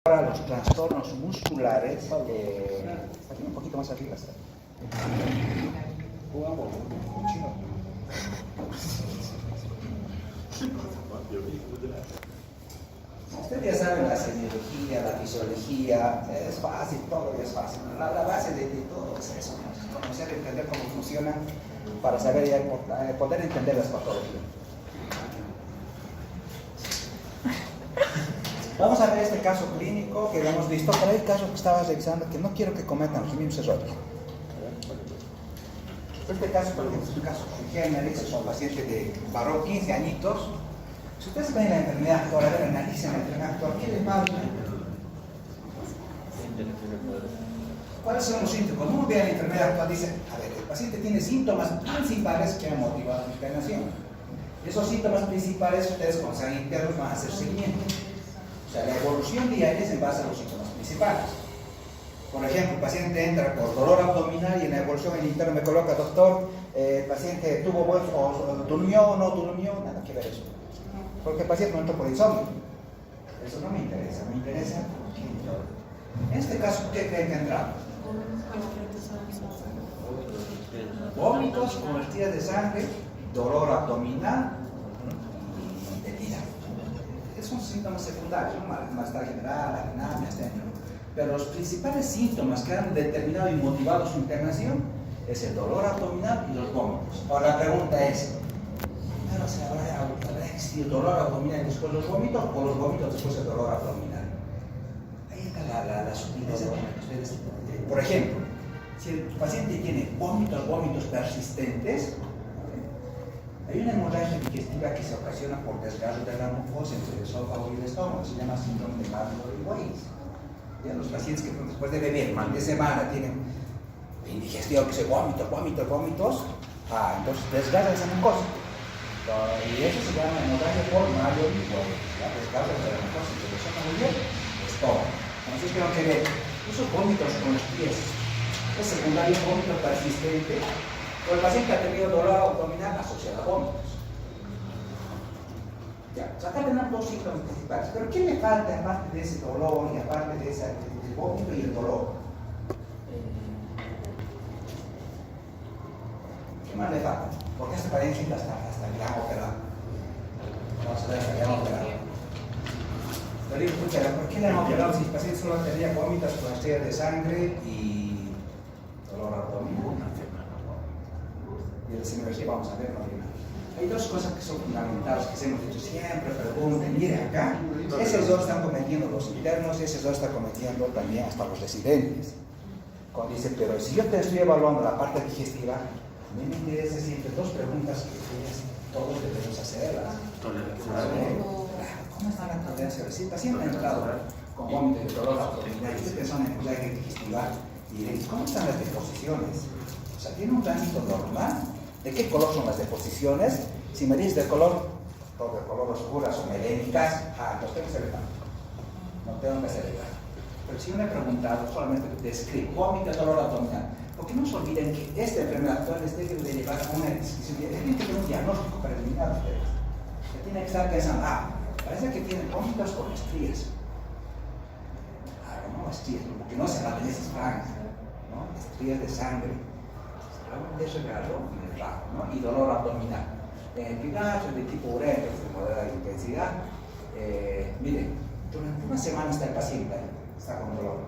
Para los trastornos musculares, aquí un poquito más arriba está. Ustedes ya saben la semiología, la fisiología, es fácil, todo es fácil. La base de todo es eso, ¿no? Conocer, entender cómo funciona para saber ya poder entender las patologías. Vamos a ver este caso clínico que hemos visto, pero hay casos que estaba revisando que no quiero que cometan los mismos errores. Este caso, por ejemplo, es un caso de es un paciente de varón, 15 añitos. Si ustedes ven la enfermedad actual, a ver, analicen la enfermedad actual, ¿qué le pasa? ¿Cuáles son los síntomas? Cuando uno ve la enfermedad actual, dice, a ver, el paciente tiene síntomas principales que han motivado la internación. Esos síntomas principales, ustedes con sangre internos van a hacer seguimiento. O sea, la evolución diaria es en base a los síntomas principales. Por ejemplo, el paciente entra por dolor abdominal y en la evolución el interno me coloca, doctor, el paciente tuvo o durmió o no durmió, nada que ver eso. Porque el paciente no entró por insomnio. Eso no me interesa, me interesa qué entró. En este caso, ¿qué creen que entramos? Vómitos, convertidas de sangre, dolor abdominal y debilidad. Son síntomas secundarios, ¿no? Malestar general, anemia, astenia. Pero los principales síntomas que han determinado y motivado su internación es el dolor abdominal y los vómitos. Ahora la pregunta es, ¿primero se habrá existido el dolor abdominal y después los vómitos o los vómitos después el dolor abdominal? Ahí está la sutileza que ustedes... Por ejemplo, si el paciente tiene vómitos persistentes, hay una hemorragia digestiva que se ocasiona por desgarro de la mucosa entre el esófago y el estómago, se llama síndrome de Barlow-Weiss. Los pacientes que después de beber más de semana tienen indigestión, que se vómitos, entonces desgarra esa mucosa. Y eso se llama hemorragia por Barlow-Weiss, desgarro de la mucosa entre el esófago y el estómago. Entonces tengo que ver esos vómitos con los pies. Es secundario vómito persistente. O el paciente ha tenido dolor abdominal asociado a vómitos. Ya, pues acá tenemos dos síntomas principales. Pero ¿qué le falta aparte de ese dolor y aparte de ese vómito y el dolor? ¿Qué más le falta? Porque este paciente hasta le han operado. Vamos a ver, le han operado. Pero digo, escucha, ¿por qué le han operado si el paciente solo tenía vómitos con estrellas de sangre y dolor abdominal? Y la semiología vamos a ver, hay dos cosas que son fundamentales que se hemos dicho siempre, pregunten, mire acá, esos dos están cometiendo los internos, esos dos están cometiendo también hasta los residentes. Cuando dice, pero si yo te estoy evaluando la parte digestiva, a mí me interesa siempre dos preguntas que todos debemos hacerlas. ¿Cómo está la tolerancia? Si el paciente ha entrado con vómito y dolor abdominal, y usted pensó en hemorragia digestiva, y diréis, ¿cómo están las deposiciones? O sea, ¿tiene un tránsito normal? ¿De qué color son las deposiciones? Si me dices de color oscuras o melénicas, entonces tengo que celebrar. No tengo que celebrar. Pero si yo me he preguntado, solamente describo vómito, dolor abdominal. Porque no se olviden que esta enfermedad actual les debe de llevar a una descripción. Tiene que tener un diagnóstico para eliminar ustedes. Que tiene que estar pensando, parece que tienen vómitos con estrías. No estrías, porque no se habla de esas franjas, ¿no? Estrías de sangre. Desgarro en el rajo, ¿no? Y dolor abdominal. Empinazo de tipo uréter de moderada intensidad. Miren, durante una semana está el paciente ahí, está con dolor.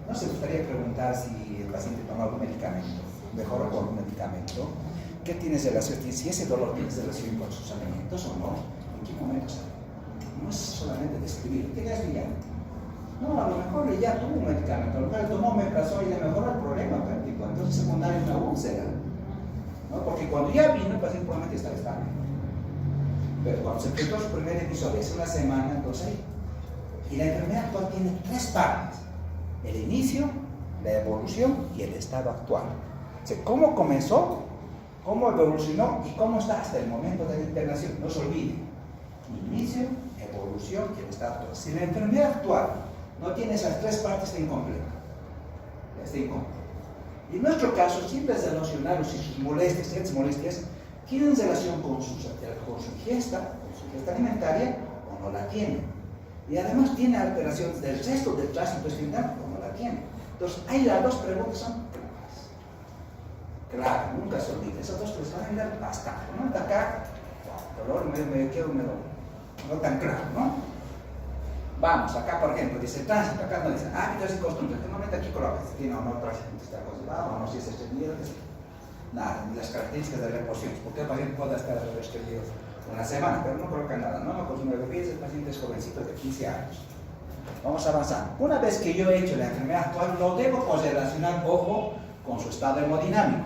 ¿No se gustaría preguntar si el paciente toma algún medicamento? ¿Mejora con algún medicamento? ¿Qué tiene relación? Si ese dolor tiene relación con sus alimentos o no, ¿en qué momento sale? No es solamente describir, ¿qué es ya? No, a lo mejor ya tuvo un medicamento, a lo mejor tomó omeprazol y le mejoró el problema péptico, entonces secundario una úlcera, ¿no? Porque cuando ya vino el paciente probablemente está estable. Pero cuando se presentó su primer episodio hace una semana, entonces ahí. Y la enfermedad actual tiene tres partes: el inicio, la evolución y el estado actual. O sea, cómo comenzó, cómo evolucionó y cómo está hasta el momento de la internación. No se olvide: inicio, evolución y el estado actual. Si la enfermedad actual no tiene esas tres partes, está incompleta. Está incompleta. Y en nuestro caso, siempre es relacionarlo si sus molestias, ciertas molestias, tienen relación con su ingesta alimentaria o no la tienen. Y además tiene alteraciones del resto del tracto intestinal, como la tiene. Entonces, ahí las dos preguntas son claras. Claro, nunca se olvide. Esas dos les van a ayudar bastante, ¿no? De acá, dolor, me quedo no tan claro, ¿no? Vamos, acá por ejemplo, dice tránsito, acá no dice hábitos y costumbres. Normalmente aquí colocas, tiene o no tránsito intestinal, o no si es estreñido, nada, ni las características de reposición. Porque el paciente puede estar restringido una semana, pero no coloca nada, no consume bebidas, el paciente es jovencito de 15 años. Vamos avanzando. Una vez que yo he hecho la enfermedad actual, lo debo correlacionar, ojo, con su estado hemodinámico.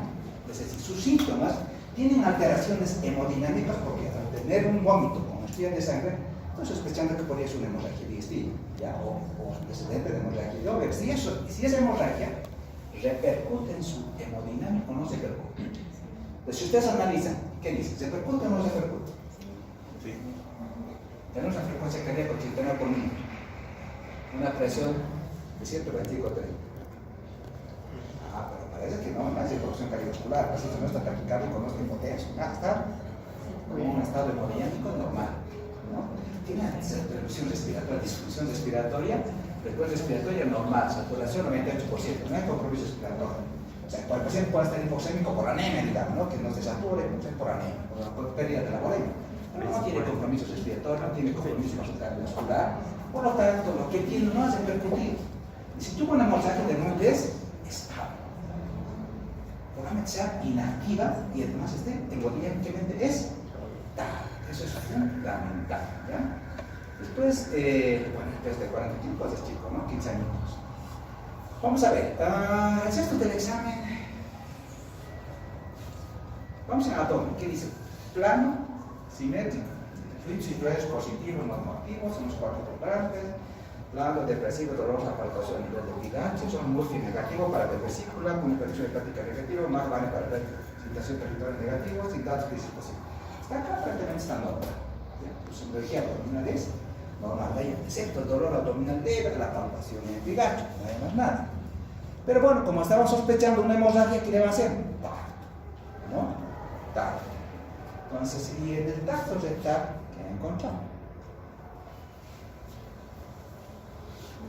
Es decir, sus síntomas tienen alteraciones hemodinámicas porque al tener un vómito con estrías de sangre, estoy sospechando que podría ser una hemorragia digestiva, ¿ya? O antecedente de hemorragia de Ober. Si es hemorragia, repercute en su hemodinámico o no se repercute. Entonces, si ustedes analizan, ¿qué dice? ¿Se repercute o no se repercute? Sí. Tenemos una frecuencia cardíaca oxígeno por minuto, una presión de 125/30. Pero parece que no es hipertensión cardiovascular, así que no está taquicárdico, no está hipotenso, está como un estado hemodinámico normal, ¿no? Tiene disfunción respiratoria, frecuencia respiratoria normal, saturación 98%, no hay compromiso respiratorio. O sea, el paciente puede estar hipoxémico por anemia, digamos, ¿no? Que no se sature, por anemia, por pérdida de la volemia. No tiene compromiso respiratorio, no tiene compromiso cardiovascular, por lo tanto, lo que tiene no hace repercutir. Y si tuvo una hemorragia de nuevo es estable. Probablemente sea inactiva y además hemodinámicamente es tal. Eso es fundamental, ¿ya? Después, después de 45 es chico, ¿no? 15 años. Vamos a ver, el resto del examen. Vamos a anatomía. ¿Qué dice? Plano, simétrico. Fluidos positivos, normativos, son los 4 cuadrantes. Plano, depresivo, dolorosa, palpación a nivel de epigacho, son multi negativo para la vesícula, con hipertensión hepática negativa, más vale para la situación territorial negativa, sin datos físicos. Está acá prácticamente está normal. Pues energía abdominal es normal, excepto el dolor abdominal leve, la palpación en epigacho, no hay más nada. Pero bueno, como estaban sospechando una hemorragia, ¿qué le va a hacer? Tacto, ¿no? Tacto. Entonces, y en el tacto rectal, ¿qué encontramos?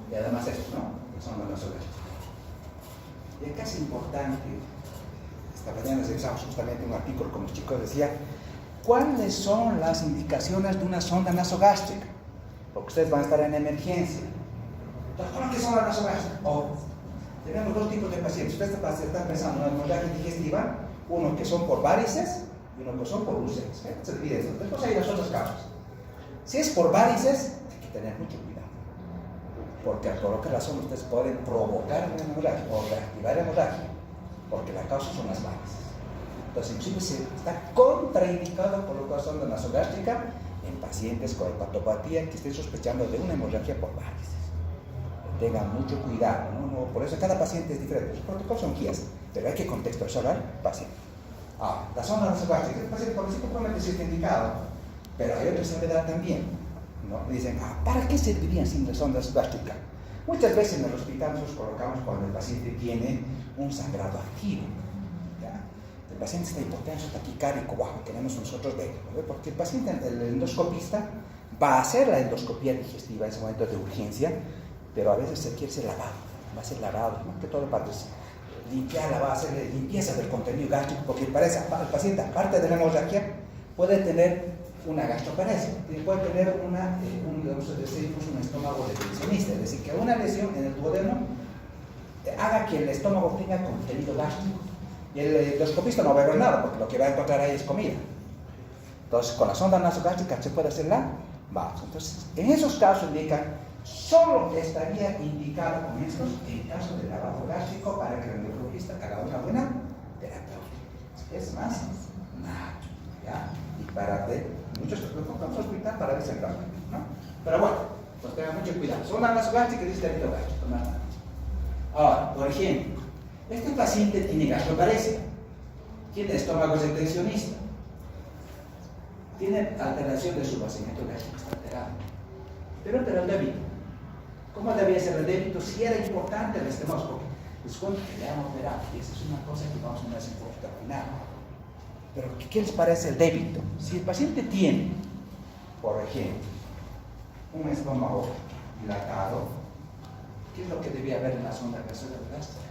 Y además esto, ¿no? Que son los nasogásticos. Y acá es importante, esta mañana revisamos justamente un artículo como los chicos decían, ¿cuáles son las indicaciones de una sonda nasogástrica? Porque ustedes van a estar en emergencia. Entonces, ¿qué son las nasogástricas? Tenemos dos tipos de pacientes. Ustedes están pensando en una hemorragia digestiva, uno que son por varices y uno que son por úlceras. Se divide eso. Después hay las otras causas. Si es por varices, hay que tener mucho cuidado. Porque por qué razón ustedes pueden provocar una hemorragia o reactivar hemorragia, porque la causa son las varices. Entonces, inclusive está contraindicado por la sonda nasogástrica en pacientes con hepatopatía que estén sospechando de una hemorragia por varices. Tengan mucho cuidado, ¿no? Por eso cada paciente es diferente. Los protocolos son guías, pero hay que contextualizar al paciente. La sonda nasogástrica, el paciente por principio probablemente sí está indicado, pero hay otra enfermedad también, ¿no? Dicen, ¿para qué servirían sin la sonda nasogástrica? Muchas veces en el hospital nosotros colocamos cuando el paciente tiene un sangrado activo, ¿ya? El paciente está hipotenso, taquicárdico, queremos nosotros verlo, ¿no? Porque el paciente, el endoscopista, va a hacer la endoscopía digestiva en ese momento de urgencia, pero a veces se quiere ser lavado, va a ser lavado, más que todo para limpiarla, va a hacer limpieza del contenido gástrico, porque parece, el paciente, aparte de la hemorragia, puede tener una gastroparesia, puede tener un estómago detencionista, es decir, que una lesión en el duodeno haga que el estómago tenga contenido gástrico. Y el endoscopista no va a ver nada, porque lo que va a encontrar ahí es comida. Entonces, con la sonda nasogástrica se puede hacer la base. Entonces, en esos casos indican, solo estaría indicado con estos en caso de lavado gástrico para que el endoscopista haga una buena terapia. Es más, nada, ¿ya? Y para ver, muchos lo compramos al hospital para ver si entra, ¿no? Pero bueno, pues tengan mucho cuidado. Sonda nasogástrica y lavado gástrico, más nada. Ahora, por ejemplo, este paciente tiene gastroparesia, tiene estómago retencionista, tiene alteración de su vaciamiento gástrico, está alterado. Pero el débito, ¿cómo debía ser el débito? Si era importante el estómago, les cuento que le han operado, y esa es una cosa que vamos a ver en poquito al final. Pero, ¿qué les parece el débito? Si el paciente tiene, por ejemplo, un estómago dilatado, ¿qué es lo que debía haber en la sonda gasogástrica?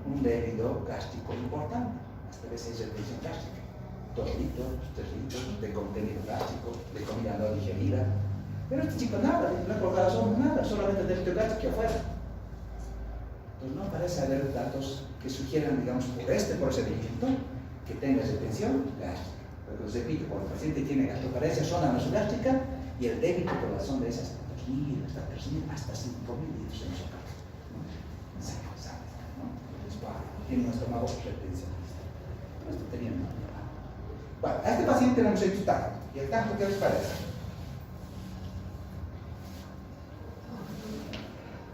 Un débito gástrico importante, esta vez es retención gástrica. 2 litros, 3 litros de contenido gástrico, de comida no digerida. Pero este chico nada, no por corazón nada, solamente débito gástrico afuera. Entonces no parece haber datos que sugieran, digamos, por este procedimiento que tenga retención gástrica. Pero repito, cuando el paciente tiene gastroparesia zona nasogástrica y el débito por la sonda es hasta 2.000, hasta 3.000, hasta 5.000 litros en su caso. En serio, ¿sabes? ¿No? Entonces, wow, tiene un estómago retencionista. Pero esto tenía un nombre. Bueno, a este paciente le hemos hecho tanto. ¿Y el tanto qué les parece?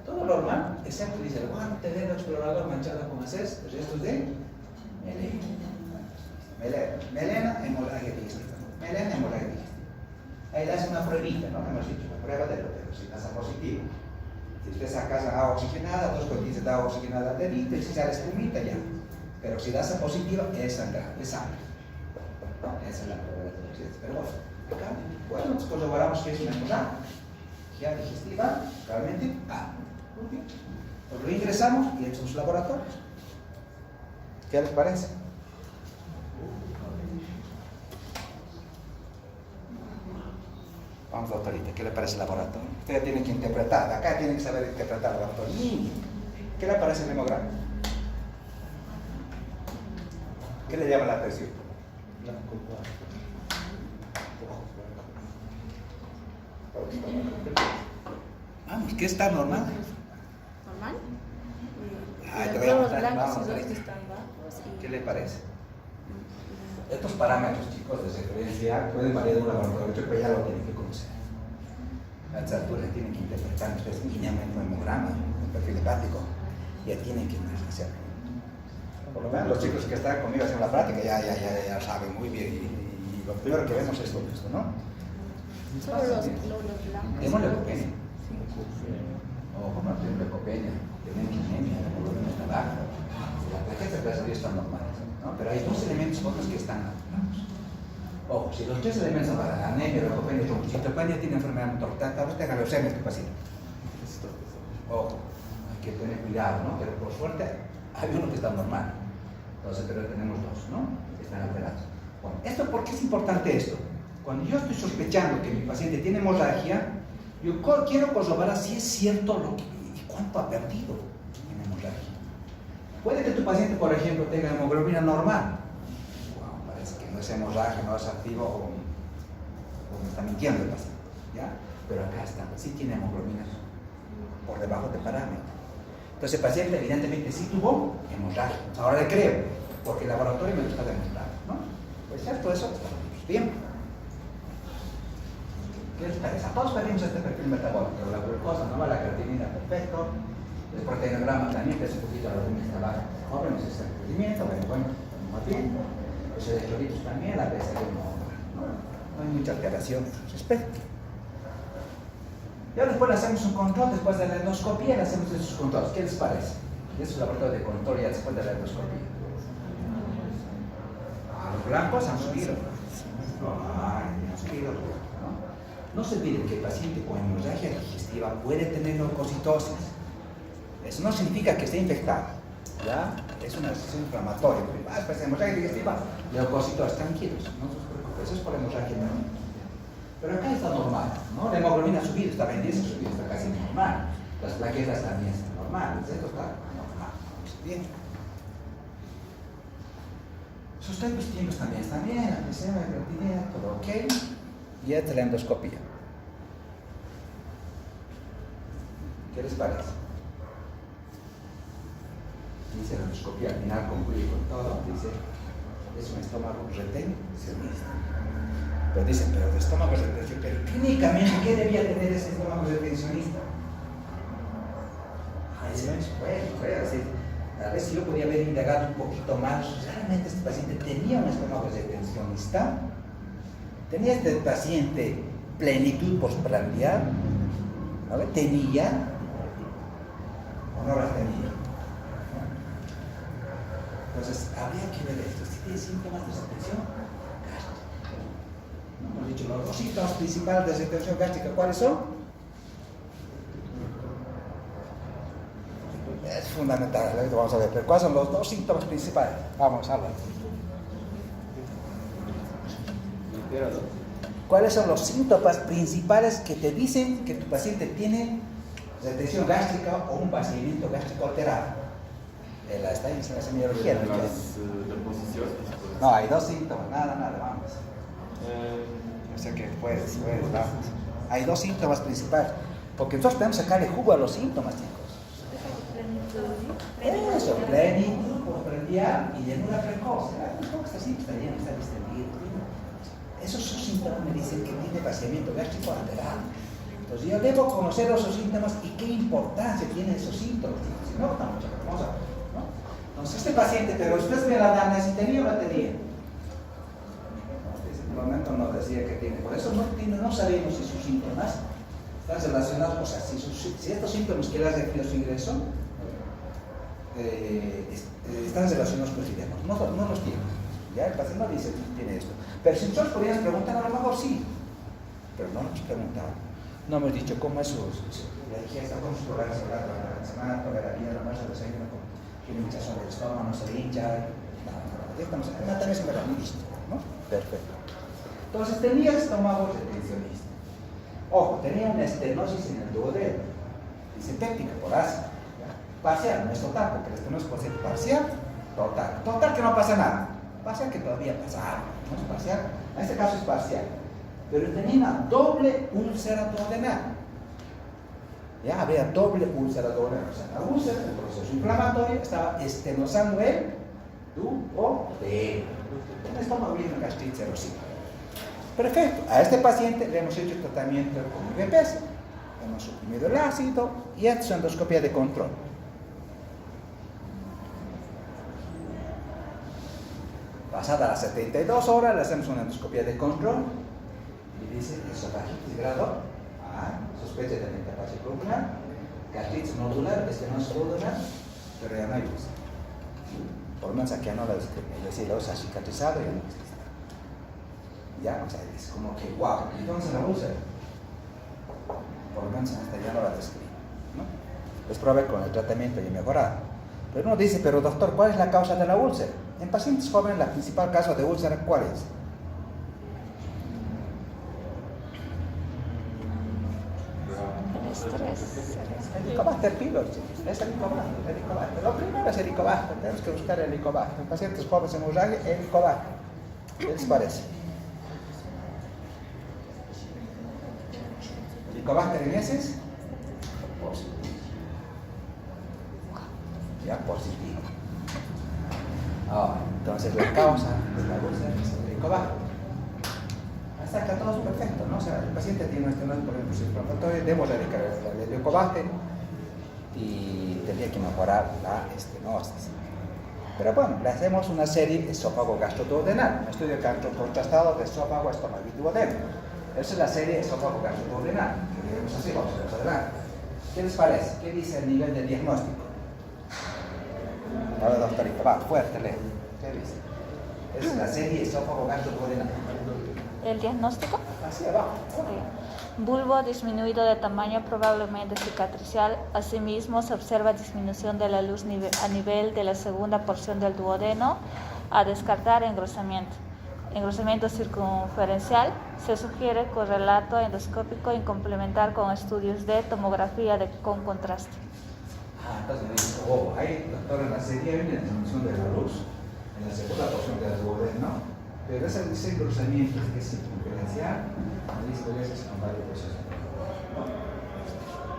Todo normal, excepto dice el guante dedo explorador manchado con heces, restos de melena, hemorragia digestiva. Melena, hemorragia digestiva. Ahí le hace una pruebita, ¿no? Hemos dicho, una prueba de lo si pasa positivo. Si usted saca agua oxigenada, 2 gotitas de agua oxigenada al dedito, y si sale espumita, ya. Pero si da positiva, es sangre, es sangre. ¿No? Esa es la prueba de toxicidad. Pero bueno, acá, bueno, nos corroboramos que es una hemorragia digestiva, realmente, muy bien. Pues lo ingresamos y en sus laboratorios. ¿Qué les parece? Vamos, doctorita, ¿qué le parece el laboratorio? Usted tiene que interpretar, acá tiene que saber interpretar el laboratorio. ¿Qué le parece el hemograma? ¿Qué le llama la atención? Vamos, ¿qué está normal? ¿Normal? Los blancos y los que están bajos. ¿Qué le parece? Estos parámetros, chicos, de referencia pueden variar de un laboratorio a otro, pero ya lo tienen que conocer. A esta altura tienen que interpretar ustedes mínimamente un hemograma, un perfil hepático, ya tienen que hacer. Por lo menos los chicos que están conmigo haciendo la práctica ya saben muy bien, y lo primero que vemos es todo esto, ¿no? Solo los blancos. Tenemos leucopenia. Ojo, no tenemos leucopenia, tenemos anemia, la hemoglobina está baja, la plaqueta gracias a Dios está normal, ¿no? Pero hay 2 elementos otros que están alterados. Ojo, si los 3 elementos son para anemia, leucopenia y trombocitopenia, tiene enfermedad motor, tal vez tenga leucemia este paciente. Ojo, hay que tener cuidado, ¿no? Pero por suerte hay uno que está normal. Entonces, pero tenemos 2, ¿no? Que están alterados. Bueno, ¿por qué es importante esto? Cuando yo estoy sospechando que mi paciente tiene hemorragia, yo quiero corroborar si es cierto lo que, y cuánto ha perdido en hemorragia. Puede que tu paciente, por ejemplo, tenga hemoglobina normal. Wow, parece que no es hemorragia, no es activo, o me está mintiendo el paciente, ¿ya? Pero acá está, sí tiene hemoglobina por debajo del parámetro. Entonces el paciente evidentemente sí tuvo hemorragia. Ahora le creo, porque el laboratorio me lo está demostrando, ¿no? Pues ya todo eso está bien. ¿Qué les parece? A todos pedimos este perfil metabólico, la glucosa, ¿no? La creatinina, perfecto. El proteinograma también, que es un poquito la luz trabaja. Jóvenes, ese procedimiento, bueno, más bien. Los electrolitos también, la PSA no hay mucha alteración respecto. Ya después le hacemos un control, después de la endoscopía le hacemos esos controles. ¿Qué les parece? Eso es el laboratorio de control ya después de la endoscopía. Los blancos han subido. Han subido. No se olviden que el paciente con hemorragia digestiva puede tener leucocitosis. Eso no significa que esté infectado, ¿ya? Es una situación inflamatoria. Pues hemorragia digestiva, leucocitosis, tranquilos, no se preocupen, eso es por hemorragia normal. Pero acá está normal, ¿no? La hemoglobina ha subido, está en 10, ha subido, está casi normal. Las plaquetas también están normales, esto está normal. Bien. Sus tempos tiempos también están bien, la presión, la creatinina, todo ok. Y esta es la endoscopía. ¿Qué les parece? Dice la endoscopía al final concluye con todo, dice, es un estómago retencionista. Pero dicen, pero de estómago retencionista, pero clínicamente, ¿qué debía tener ese estómago retencionista? Puede decir, a ver si yo podía haber indagado un poquito más, ¿realmente este paciente tenía un estómago retencionista? ¿Tenía este paciente plenitud postprandial? ¿Tenía? ¿O no las tenía? Entonces, habría que ver esto. Si tiene síntomas de retención, Hemos dicho los dos síntomas principales de retención gástrica, ¿cuáles son? Es fundamental, vamos a ver, pero ¿cuáles son los dos síntomas principales? Vamos a hablar. ¿Cuáles son los síntomas principales que te dicen que tu paciente tiene retención gástrica o un vaciamiento gástrico alterado? Está en la semiología. No, hay dos síntomas, nada, vamos. O sea que puedes, vamos. Hay dos síntomas principales, porque nosotros tenemos que sacarle jugo a los síntomas, chicos. Eso, plenitud, postprandial y llenura precoz. ¿Cómo está así? Está lleno, está distendido. Esos son síntomas me dicen que tiene vaciamiento gástrico alterado. Entonces yo debo conocer esos síntomas y qué importancia tienen esos síntomas. Si no, estamos vamos a ver. ¿No? Entonces este paciente, pero ustedes me la dan, si tenía o no tenía. En el momento no decía que tiene. Por eso no sabemos si sus síntomas están relacionados, o sea, si estos síntomas que le has referido a su ingreso están relacionados con el diagnóstico. No los tiene. Ya el paciente no dice que tiene esto. Pero si nosotros podríamos preguntar, a lo mejor sí. Pero no nos preguntamos. No hemos dicho cómo es su digesta, cómo su programa la semana, toda la vida, la marcha de sangre, tiene hinchazón del estómago, no se le hincha. Ya estamos en la también se me la listo, ¿no? Perfecto. Entonces tenía estómago retencionista. Ojo, tenía una estenosis en el duodeno. Dice péptica por ácido. Parcial, no es total, porque la estenosis puede ser parcial, total. Total que no pasa nada. Parcial que todavía pasa algo. No es parcial. En este caso es parcial. Pero tenía una doble úlcera duodenal. Ya había doble úlcera duodenal. O sea, la úlcera, el proceso inflamatorio, estaba estenosando el duodeno. Un estómago bien gastritis erosiva. Perfecto. A este paciente le hemos hecho tratamiento con IVPs. Hemos suprimido el ácido y hecho endoscopia de control. Pasada las 72 horas, le hacemos una endoscopia de control. Y dice esofagitis grado A, sospecha de metaplasia pulmonar, gastritis nodular, estenosis duodenal, pero ya no hay úlcera. Por lo menos aquí ya no la describe, es decir, lo ha cicatrizado y ya no existe. Ya, o sea, es como que, wow, entonces la úlcera, por lo menos hasta ya no la describe, ¿no? Es probable que con el tratamiento ya mejorado. Pero uno dice, pero doctor, ¿cuál es la causa de la úlcera? En pacientes jóvenes, la principal causa de úlcera, ¿cuál es? El Helicobacter pylori, es el Helicobacter. Lo primero es el Helicobacter, tenemos que buscar el Helicobacter. En pacientes jóvenes en hemorragia, el Helicobacter. ¿Qué les parece? Helicobacter en heces, positivo. Ya positivo. Entonces la causa de la úlcera es el Helicobacter. Hasta acá todo es perfecto, ¿no? O sea, el paciente tiene una estenosis por el proceso inflamatorio, debemos erradicar el Helicobacter y tendría que mejorar la estenosis. Pero bueno, le hacemos una serie de esófago gastroduodenal, un estudio contrastado de esófago, estómago y duodeno. Esa es la serie de esófago gastroduodenal, que debemos hacer, vamos a ver adelante. ¿Qué les parece? ¿Qué dice el nivel de diagnóstico? Ahora, doctorito, va, fuerte, lee. ¿Qué dice? Es la serie de esófago gastroduodenal. ¿El diagnóstico? Así abajo. Bulbo disminuido de tamaño, probablemente cicatricial. Asimismo, se observa disminución de la luz a nivel de la segunda porción del duodeno. A descartar engrosamiento. Engrosamiento circunferencial. Se sugiere correlato endoscópico y complementar con estudios de tomografía con contraste. Entonces me dijo, hay, doctor, en la serie hay una disminución de la luz en la segunda porción del duodeno. Pero ese engrosamiento que es circunferencial, me dice que es con varios procesos.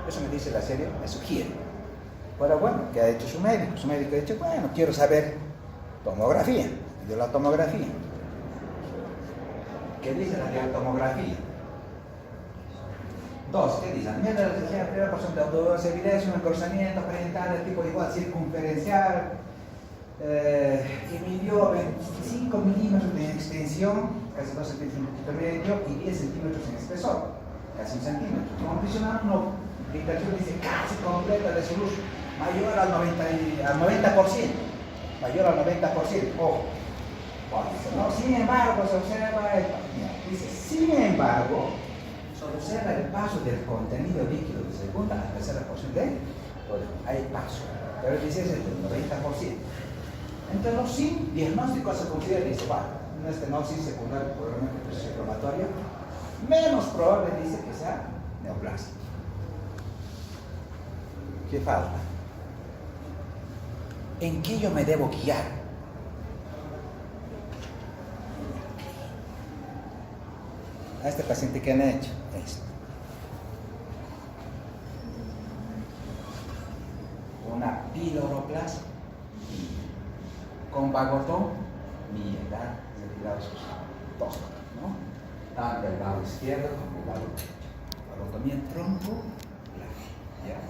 Eso me dice la serie, me sugiere. Pero bueno, ¿qué ha hecho su médico? Su médico ha dicho, bueno, quiero saber tomografía. Pidió la tomografía. ¿Qué dice la tomografía? Dos, ¿qué dice? Mira, la primera porción de duodeno se evidencia un engrosamiento parietal de tipo igual circunferencial. Que midió 25 milímetros de extensión, casi 2 centímetros, un poquito medio, y 10 centímetros en espesor, casi 1 centímetro. Condicional, una indicación dice casi completa de su luz, mayor al 90%, mayor al 90%, ojo. Dice, no, sin embargo, se observa dice, sin embargo, se observa el paso del contenido líquido de segunda a tercera porción de hay paso, pero dice es el 90%. Entre los sin diagnósticos se considera, dice, bueno, una estenosis secundaria probablemente inflamatoria, menos probable dice que sea neoplasia. ¿Qué falta? ¿En qué yo me debo guiar? A este paciente que han hecho esto. Una piloroplasia con vagotón, edad, retirado sus dos, ¿no? Tanto el lado izquierdo como el lado derecho. Vagotomía tronco, ¿ya?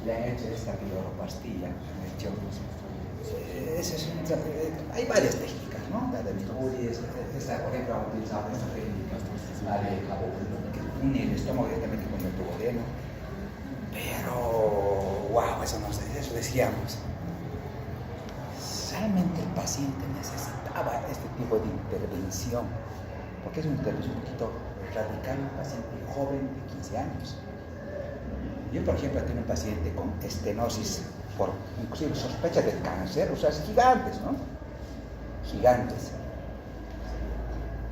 Le han hecho esta piloropastilla, hay varias técnicas, ¿no? La de Vituri, esta, por ejemplo, han utilizado esta técnica, la de que une el estómago directamente con el duodeno, pero, wow, eso no sé, eso decíamos. Realmente el paciente necesitaba este tipo de intervención, porque es una intervención un poquito radical, un paciente joven de 15 años. Yo, por ejemplo, tengo un paciente con estenosis, por inclusive sospecha de cáncer, o sea, gigantes, ¿no? Gigantes.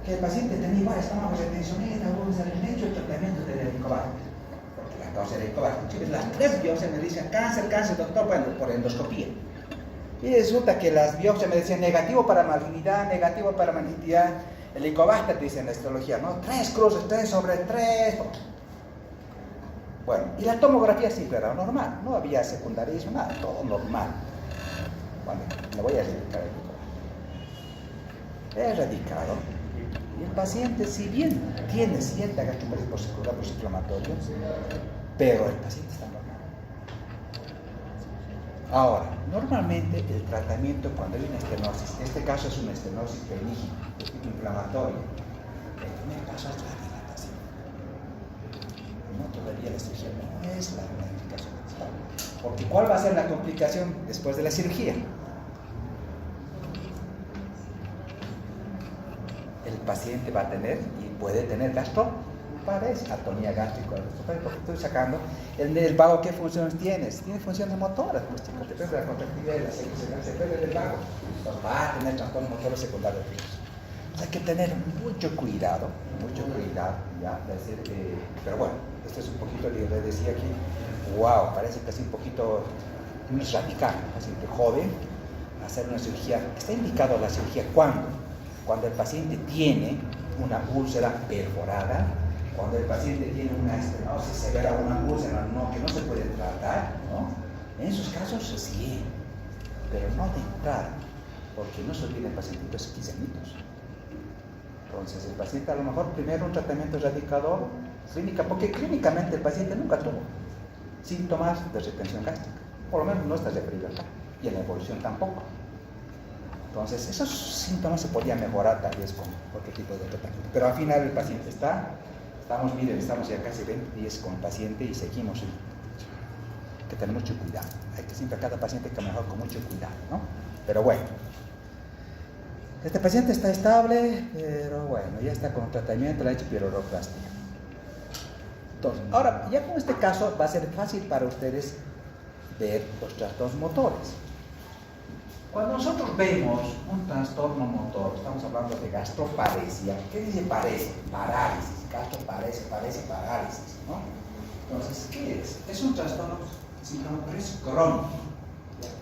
Que el paciente tenía igual estómago retencionista, le han hecho el tratamiento del helicobacter, porque la causa del helicobacter, las 3 biopsias me dicen cáncer, doctor, por endoscopía. Y resulta que las biopsias me decían negativo para malignidad, el helicobacter dice en la histología, ¿no? 3 cruces, 3 sobre 3. Bueno, y la tomografía siempre era normal, no había secundarismo, nada, todo normal. Bueno, me voy a erradicar el helicobacter. He erradicado. Y el paciente, si bien tiene cierta gastroparesis por secundario inflamatorio, pero el paciente está normal. Ahora, normalmente el tratamiento cuando hay una estenosis, en este caso es una estenosis benigna, de tipo inflamatorio, el primer paso es la dilatación. No, todavía la cirugía no es la indicación principal. Porque ¿cuál va a ser la complicación después de la cirugía? El paciente va a tener y puede tener gastroparesis, atonía gástrica, porque estoy sacando el vago. ¿Qué funciones tienes? Tiene funciones motoras, pues chicos, depende de la contractilidad de la secreción, depende del vago, pues va a tener trastornos motores secundarios fijos. Hay que tener mucho cuidado, ya, decir que, pero bueno, esto es un poquito, le decía aquí, wow, parece casi un poquito muy radical, paciente joven, hacer una cirugía. Está indicado la cirugía cuando el paciente tiene una úlcera perforada, cuando el paciente tiene una estenosis severa, una úlcera que no se puede tratar, ¿no? En esos casos sí, pero no de entrada, porque no se olvida el pacientito es 15 añitos. Entonces el paciente a lo mejor primero un tratamiento erradicador, clínica, porque clínicamente el paciente nunca tuvo síntomas de retención gástrica, por lo menos no está referido acá, y en la evolución tampoco. Entonces esos síntomas se podían mejorar tal vez con otro tipo de tratamiento, pero al final el paciente estamos ya casi 20 días con el paciente y seguimos. Hay que tener mucho cuidado, hay que siempre a cada paciente hay que manejar con mucho cuidado, ¿no? Pero bueno, este paciente está estable, pero bueno, ya está con tratamiento, le ha hecho piloroplastia. Entonces, ahora, ya con este caso va a ser fácil para ustedes ver los trastornos motores. Cuando nosotros vemos un trastorno motor, estamos hablando de gastroparesia. ¿Qué dice paresia? Parálisis. Gastroparesia, parálisis, ¿no? Entonces, ¿qué es? Es un trastorno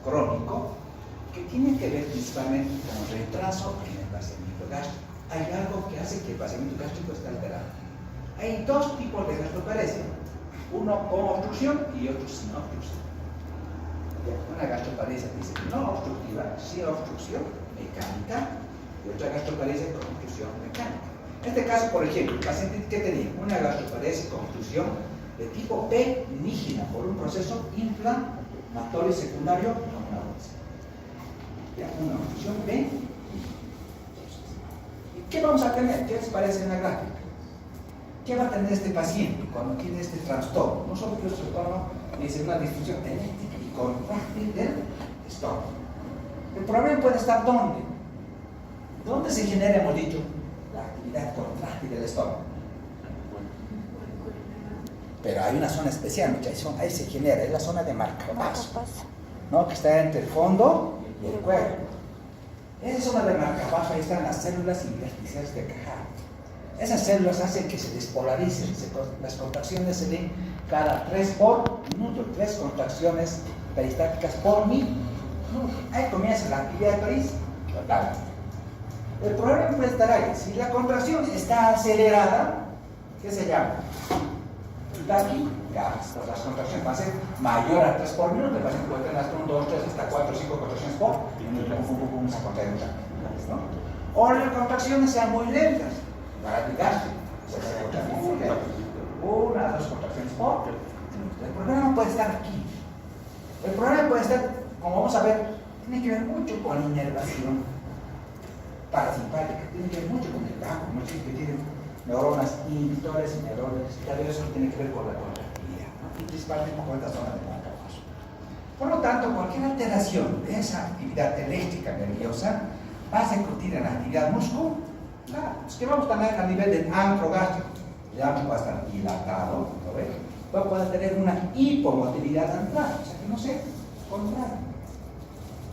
crónico, que tiene que ver principalmente con retraso en el vaciamiento gástrico. Hay algo que hace que el vaciamiento gástrico esté alterado. Hay 2 tipos de gastroparesia, uno con obstrucción y otro sin obstrucción. Una gastroparesia dice no obstructiva, sin obstrucción mecánica, y otra gastroparesia con obstrucción mecánica. En este caso, por ejemplo, el paciente que tenía una gastroparesia con obstrucción de tipo benigna por un proceso inflamatorio secundario a una úlcera. Una obstrucción benigna. ¿Y qué vamos a tener? ¿Qué les parece en la gráfica? ¿Qué va a tener este paciente cuando tiene este trastorno? No solo que el trastorno es una disfunción eléctrica y contráctil del estómago. El problema puede estar ¿dónde? ¿Dónde se genera, hemos dicho, la actividad contráctil del estómago? Pero hay una zona especial, muchachos, ahí se genera, es la zona de marcapaso, ¿no? Que está entre el fondo y el cuerpo. Esa zona de marcapaso, ahí están las células intersticiales de Cajal. Esas células hacen que se despolaricen, las contracciones se den cada 3 por minuto, 3 contracciones peristáticas por minuto. Ahí comienza la actividad peristática. El problema puede estar ahí. Si la contracción está acelerada, ¿qué se llama? Taquicardia. Las contracciones van a ser mayor a 3 por minuto. El paciente puede tener hasta 1, 2, 3, hasta 4, 5 contracciones por minuto. Vamos a contar muchas, ¿no? O las contracciones sean muy lentas. Para taquicardia. Una, 2 contracciones por minuto. El problema puede estar aquí. El problema puede estar, como vamos a ver, tiene que ver mucho con la inervación parasimpática, tiene que ver mucho con el campo, muchos que tienen neuronas inhibitoras y neuronas excitadoras, eso tiene que ver con la contractilidad, ¿no? Y principalmente con esta zona de marcapaso. Por lo tanto, cualquier alteración de esa actividad eléctrica nerviosa va a circuitir en la actividad muscular. Es que vamos también a nivel del antro gástrico, ya va a estar dilatado, ¿lo ven? Va a poder tener una hipomotilidad antral, o sea que no se contrae,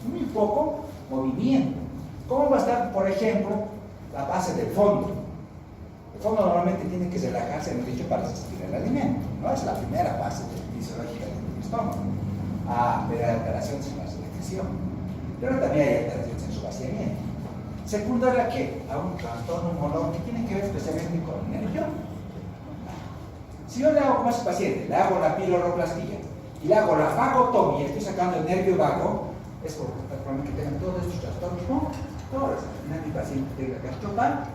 muy poco movimiento. ¿Cómo va a estar, por ejemplo, la base del fondo? El fondo normalmente tiene que relajarse, hemos dicho, para asistir el alimento, ¿no? Es la primera base fisiológica del estómago. Pero hay alteraciones en la secreción, pero también hay alteraciones en su vaciamiento. Secundaria a qué? A un trastorno humológico que tiene que ver especialmente con el nervio. Si yo le hago como a ese paciente, le hago la piloroplastia y le hago la vagotomía, estoy sacando el nervio vago, es por el problema que tengan todos estos trastornos, ¿no? Todos, al final mi paciente tenga gastroparesis.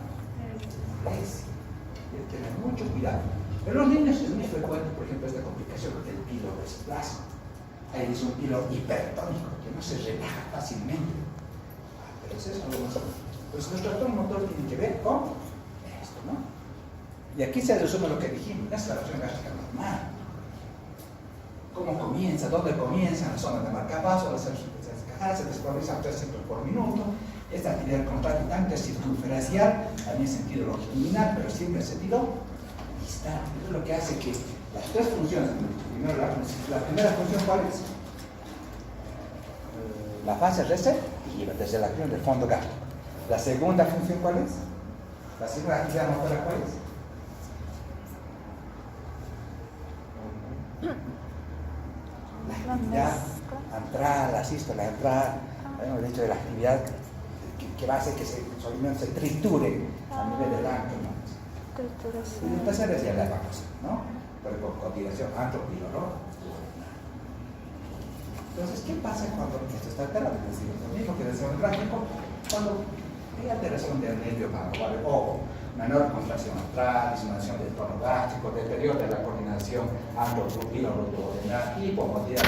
Hay que tener mucho cuidado. En los niños es muy frecuente, por ejemplo, esta complicación del piloesplasma. Ahí es un pilo hipertónico que no se relaja fácilmente. Pero es eso, pues nuestro trastorno motor tiene que ver con esto, ¿no? Y aquí se resume lo que dijimos, es la reacción gástrica normal. ¿Cómo comienza? ¿Dónde comienza? En la zona de marcapaso, las células se despolarizan 3 ciclos por minuto. Esta actividad contráctil tanto es circunferencial, también en sentido longitudinal, pero siempre en sentido distal. Eso es lo que hace que las 3 funciones, primero la primera función, ¿cuál es? La fase receptiva, desde la acción del fondo gástrico. La segunda función, ¿cuál es? La segunda actividad motora, ¿cuál es? La actividad antral, la sístole antral, hemos dicho de la actividad que va a hacer que su alimento se triture a nivel del antro, ¿no? Y la tercera es ya la evacuación, ¿no? Pero con continuación antropiloro. Entonces, ¿qué pasa cuando esto está alterado? Es decir, lo mismo que decía el gráfico, cuando hay alteración del nervio vago, ¿vale? O menor contracción antral, disminución del tono gástrico, deterioro de la coordinación antropiloro-duodenal, hipomotilidad.